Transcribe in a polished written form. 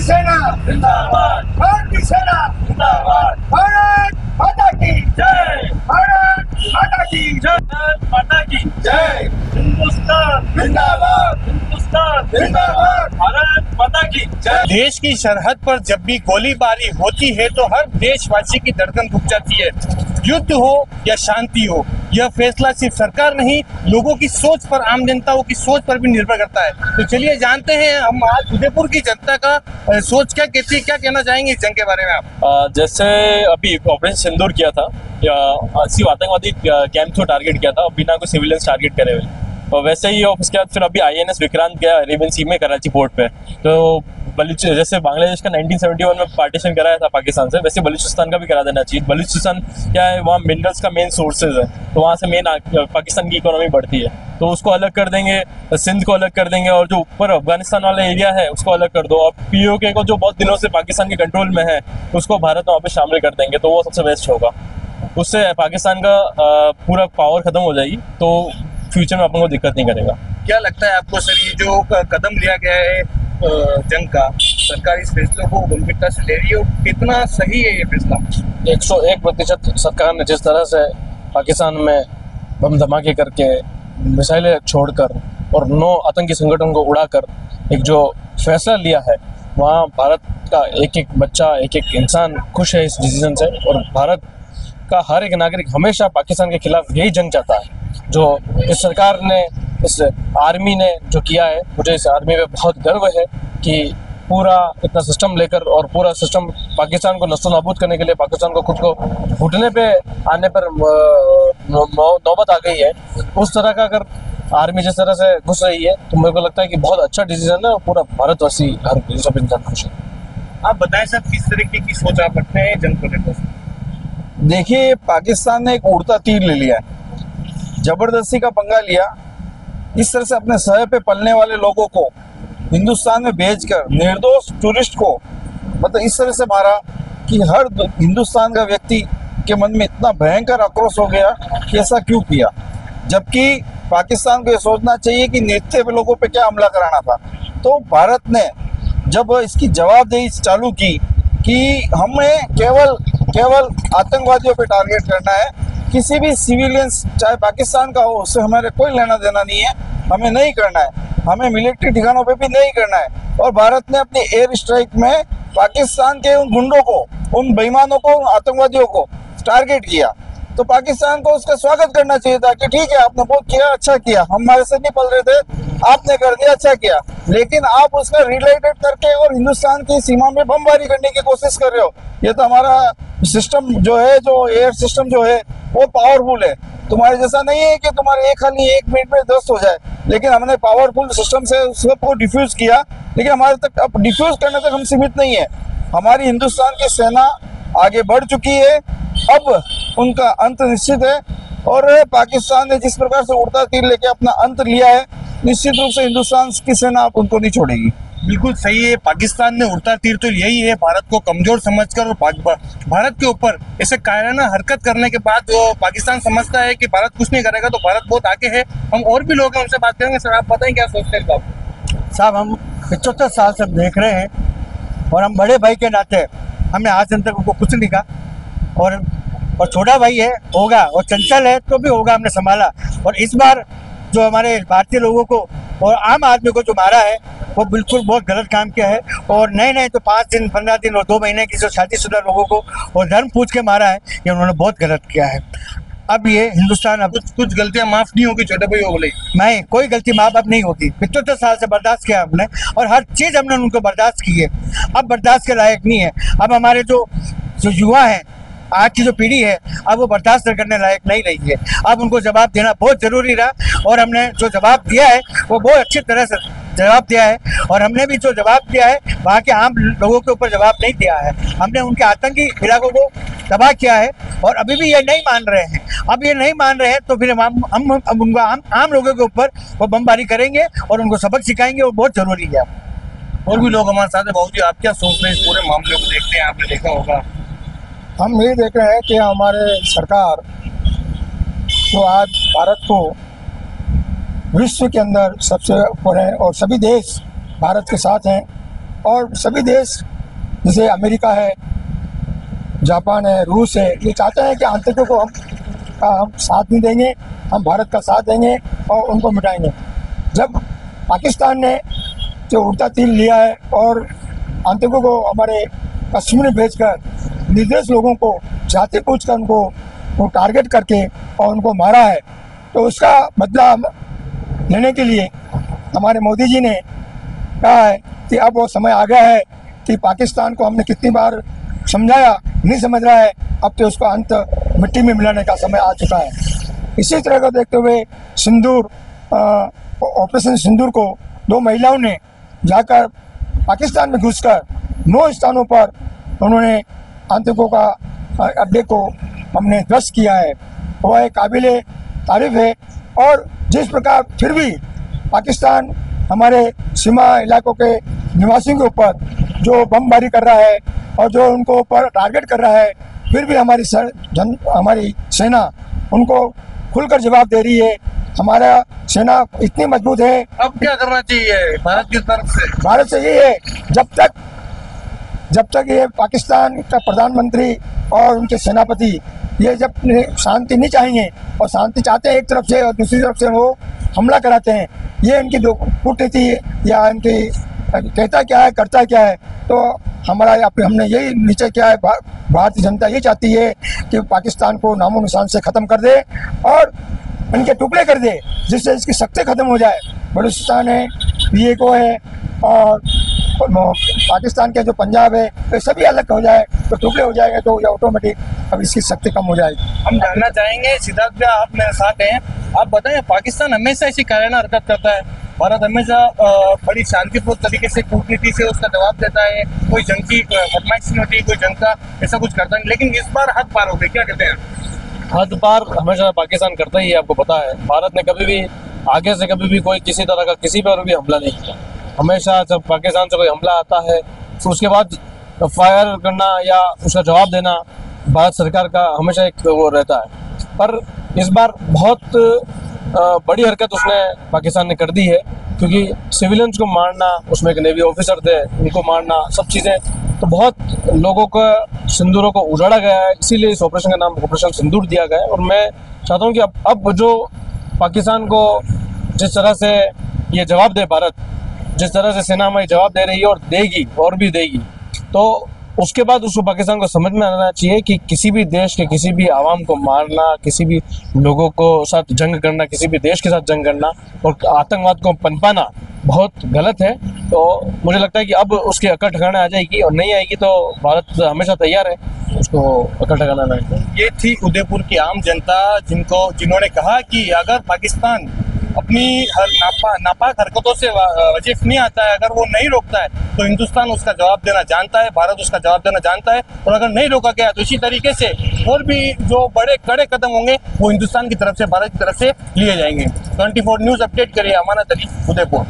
भारतीय सेना जिंदाबाद, भारतीय सेना जिंदाबाद, भारत माता की जय, भारत माता की जय, माता की जय, हिंदुस्तान जिंदाबाद, हिंदुस्तान जिंदाबाद, भारत माता की जय। देश की सरहद पर जब भी गोलीबारी होती है तो हर देशवासी की धड़कन रुक जाती है। युद्ध हो या शांति हो, यह फैसला सिर्फ सरकार नहीं, लोगों की सोच पर, आम जनता की सोच पर भी निर्भर करता है। तो चलिए जानते हैं हम आज उदयपुर की जनता का सोच क्या कहती है, क्या कहना चाहेंगे इस जंग के बारे में आप? जैसे अभी ऑपरेशन सिंदूर किया था, सिर्फ आतंकवादी कैंप को टारगेट किया था बिना कोई सिविलियंस टारगेट करे हुए, और वैसे ही उसके बाद फिर अभी INS विक्रांत गया अरेबियन सी में कराची पोर्ट पे। तो जैसे बांग्लादेश का 1971 में पार्टीशन कराया था पाकिस्तान से, वैसे बलूचिस्तान का भी करा देना चाहिए। बलूचिस्तान क्या है, वहाँ मिनरल्स का मेन सोर्सेज है, तो वहाँ से मेन पाकिस्तान की इकोनॉमी बढ़ती है, तो उसको अलग कर देंगे, सिंध को अलग कर देंगे, और जो ऊपर अफगानिस्तान वाला एरिया है उसको अलग कर दो, और POK को जो बहुत दिनों से पाकिस्तान के कंट्रोल में है उसको भारत में वापस शामिल कर देंगे, तो वो सबसे बेस्ट होगा। उससे पाकिस्तान का पूरा पावर खत्म हो जाएगी, तो फ्यूचर में अपन को दिक्कत नहीं करेगा। क्या लगता है आपको सर, ये जो कदम लिया गया है जंग का, सरकार इस फैसले को गंभीरता से ले रही है और कितना सही है ये फैसला? 101% सरकार ने जिस तरह से पाकिस्तान में बम धमाके करके, मिसाइलें छोड़कर और 9 आतंकी संगठन को उड़ाकर एक जो फैसला लिया है, वहाँ भारत का एक एक बच्चा, एक एक इंसान खुश है इस डिसीजन से, और भारत का हर एक नागरिक हमेशा पाकिस्तान के खिलाफ यही जंग चाहता है। जो इस सरकार ने, इस आर्मी ने जो किया है, मुझे इस आर्मी में बहुत गर्व है कि पूरा इतना सिस्टम लेकर, और पूरा सिस्टम पाकिस्तान को नस्तो नाबूद करने के लिए, पाकिस्तान को खुद को घुटने पे आने पर नौबत आ गई है, उस तरह का अगर आर्मी जिस तरह से घुस रही है, तो मेरे को लगता है कि बहुत अच्छा डिसीजन है, और पूरा भारतवासी हर सब इंसान खुश है। आप बताएं साहब, किस तरीके की सोच आप रखते हैं जंग को लेकर? देखिए, पाकिस्तान ने एक उड़ता तीर ले लिया है, जबरदस्ती का पंगा लिया, इस तरह से अपने सर पे पलने वाले लोगों को हिंदुस्तान में भेजकर निर्दोष टूरिस्ट को मतलब इस तरह से मारा कि हर हिंदुस्तान का व्यक्ति के मन में इतना भयंकर आक्रोश हो गया कि ऐसा क्यों किया। जबकि पाकिस्तान को ये सोचना चाहिए कि नित्य लोगों पे क्या हमला कराना था। तो भारत ने जब इसकी जवाबदेही चालू की कि हमें केवल आतंकवादियों पे टारगेट करना है, किसी भी सिविलियंस चाहे पाकिस्तान का हो उससे हमारे कोई लेना देना नहीं है, हमें नहीं करना है, हमें मिलिट्री ठिकानों पे भी नहीं करना है। और भारत ने अपनी एयर स्ट्राइक में पाकिस्तान के उन गुंडों को, उन बेईमानों को, उन आतंकवादियों को टारगेट किया। तो पाकिस्तान को उसका स्वागत करना चाहिए था कि ठीक है, आपने बहुत किया, अच्छा किया, हम हमारे से नहीं पल रहे थे, आपने कर दिया, अच्छा किया। लेकिन आप उसका रिलेटेड करके और हिंदुस्तान की सीमा में बमबारी करने की कोशिश कर रहे हो। ये तो हमारा सिस्टम जो है, जो एयर सिस्टम जो है वो पावरफुल है, तुम्हारे जैसा नहीं है कि तुम्हारे एक मिनट में ध्वस्त हो जाए। लेकिन हमने पावरफुल सिस्टम से उसको डिफ्यूज किया, लेकिन हमारे तक अब डिफ्यूज करने तक हम सीमित नहीं है। हमारी हिंदुस्तान की सेना आगे बढ़ चुकी है, अब उनका अंत निश्चित है। और पाकिस्तान ने जिस प्रकार से उड़ता तीर लेके अपना अंत लिया है, निश्चित रूप से हिंदुस्तान की सेना आप उनको नहीं छोड़ेगी। बिल्कुल सही है, पाकिस्तान ने उड़ता तीर तो यही है, भारत को कमजोर समझकर और भारत के ऊपर ऐसे कायराना हरकत करने के बाद वो पाकिस्तान समझता है कि भारत कुछ नहीं करेगा, तो भारत बहुत आगे है। हम और भी लोग हैं, उनसे बात करेंगे। सर, आप बताएं क्या सोचते हैं साहब? हम 75 साल से देख रहे हैं, और हम बड़े भाई के नाते हमने आज तक उनको कुछ नहीं कहा, और छोटा भाई है, होगा, और चंचल है तो भी होगा, हमने संभाला। और इस बार जो हमारे भारतीय लोगों को और आम आदमी को जो मारा है, वो बिल्कुल बहुत गलत काम किया है। और नए तो 5 दिन, 15 दिन और 2 महीने की जो शादीशुदा लोगों को और धर्म पूछ के मारा है, ये उन्होंने बहुत गलत किया है। अब ये हिंदुस्तान, अब कुछ गलतियां माफ नहीं होगी छोटे भाई, हो गई नहीं, कोई गलती माँ बाप नहीं होगी। 75 साल से बर्दाश्त किया हमने, और हर चीज़ हमने उनको बर्दाश्त की है, अब बर्दाश्त के लायक नहीं है। अब हमारे जो युवा हैं, आज की जो पीढ़ी है, अब वो बर्दाश्त करने लायक नहीं रही है। अब उनको जवाब देना बहुत ज़रूरी रहा, और हमने जो जवाब दिया है वो बहुत अच्छी तरह से जवाब दिया है। और हमने भी जो जवाब दिया है, वहाँ के आम लोगों के ऊपर जवाब नहीं दिया है। हमने उनके आतंकी इलाकों को तबाह किया है, और अभी भी ये नहीं मान रहे हैं। अब ये नहीं मान रहे हैं तो फिर हम उनको आम लोगों के ऊपर वो बमबारी करेंगे और उनको सबक सिखाएंगे, वो बहुत ज़रूरी है। और भी लोग हमारे साथ है। बाबू जी, आप क्या सोच रहे हैं इस पूरे मामले को देखते हैं? आपने देखा होगा, हम यही देख रहे हैं कि हमारे सरकार जो आज भारत को विश्व के अंदर सबसे ऊपर है, और सभी देश भारत के साथ हैं, और सभी देश जैसे अमेरिका है, जापान है, रूस है, ये चाहते हैं कि आतंकियों को हम साथ नहीं देंगे, हम भारत का साथ देंगे और उनको मिटाएंगे। जब पाकिस्तान ने जो उड़ता तीर लिया है और आतंकियों को हमारे कश्मीर में भेजकर निर्दोष लोगों को जाति पूछकर उनको वो टारगेट करके और उनको मारा है, तो उसका बदला लेने के लिए हमारे मोदी जी ने कहा है कि अब वो समय आ गया है कि पाकिस्तान को हमने कितनी बार समझाया, नहीं समझ रहा है, अब तो उसका अंत मिट्टी में मिलाने का समय आ चुका है। इसी तरह को देखते हुए सिंदूर ऑपरेशन सिंदूर को 2 महिलाओं ने जाकर पाकिस्तान में घुसकर 9 स्थानों पर उन्होंने आतंकों का अड्डे को हमने ध्वस्त किया है। वह एक काबिले तारीफ है। और जिस प्रकार फिर भी पाकिस्तान हमारे सीमा इलाकों के निवासियों के ऊपर जो बमबारी कर रहा है और जो उनको ऊपर टारगेट कर रहा है, फिर भी हमारी सेना उनको खुलकर जवाब दे रही है। हमारा सेना इतनी मजबूत है। अब क्या करना चाहिए भारत की तरफ से? भारत से ये है, जब तक ये पाकिस्तान का प्रधानमंत्री और उनके सेनापति ये जब शांति नहीं चाहेंगे और शांति चाहते हैं एक तरफ से और दूसरी तरफ से वो हमला कराते हैं, ये इनकी कूटनीति या इनकी कहता क्या है करता क्या है, तो हमने यही नीचे क्या है, भारतीय जनता ये चाहती है कि पाकिस्तान को नामो निशान से ख़त्म कर दे और इनके टुकड़े कर दे, जिससे इसकी शक्ति खत्म हो जाए। बलूचिस्तान है, PAK है और पाकिस्तान के जो पंजाब है, तो सभी अलग हो जाए तो टुकड़े हो जाएंगे, तो ये ऑटोमेटिक अब इसकी शक्ति कम हो जाएगी। हम जानना चाहेंगे, सिद्धार्थ भैया आप मेरे साथ हैं, आप बताएं पाकिस्तान हमेशा ऐसी कायराना हरकत करता है, भारत हमेशा बड़ी शांतिपूर्ण तरीके से कूटनीति से उसका जवाब देता है, कोई जंग की फरमाइश नहीं होती, कोई जंग का ऐसा कुछ करता नहीं, लेकिन इस बार हद पार हो गई, क्या कहते हैं? हद पार हमेशा पाकिस्तान करता ही है, आपको पता है। भारत ने कभी भी आगे से कभी भी कोई किसी तरह का किसी पर भी हमला नहीं किया। हमेशा जब पाकिस्तान से कोई हमला आता है तो उसके बाद फायर करना या उसका जवाब देना भारत सरकार का हमेशा एक वो रहता है। पर इस बार बहुत बड़ी हरकत उसने पाकिस्तान ने कर दी है, क्योंकि सिविलियंस को मारना, उसमें एक नेवी ऑफिसर थे उनको मारना, सब चीज़ें, तो बहुत लोगों को सिंदूरों को उजाड़ा गया है। इसीलिए इस ऑपरेशन का नाम ऑपरेशन सिंदूर दिया गया है। और मैं चाहता हूँ कि अब जो पाकिस्तान को जिस तरह से ये जवाब दे भारत, जिस तरह से सेना हमारी जवाब दे रही है और देगी और भी देगी, तो उसके बाद उसको पाकिस्तान को समझ में आना चाहिए कि किसी भी देश के किसी भी आवाम को मारना, किसी भी लोगों को साथ जंग करना, किसी भी देश के साथ जंग करना और आतंकवाद को पनपाना बहुत गलत है। तो मुझे लगता है कि अब उसकी अकड़ ठिकाने आ जाएगी, और नहीं आएगी तो भारत हमेशा तैयार है उसको अकड़ ठिकाना लाने। ये थी उदयपुर की आम जनता जिन्होंने कहा कि अगर पाकिस्तान अपनी नापाक हरकतों से वजीफ नहीं आता है, अगर वो नहीं रोकता है, तो हिंदुस्तान उसका जवाब देना जानता है, भारत उसका जवाब देना जानता है। और अगर नहीं रोका गया तो इसी तरीके से और भी जो बड़े कड़े कदम होंगे वो हिंदुस्तान की तरफ से, भारत की तरफ से लिए जाएंगे। 24 न्यूज़ अपडेट करिए, अमानत अली, उदयपुर।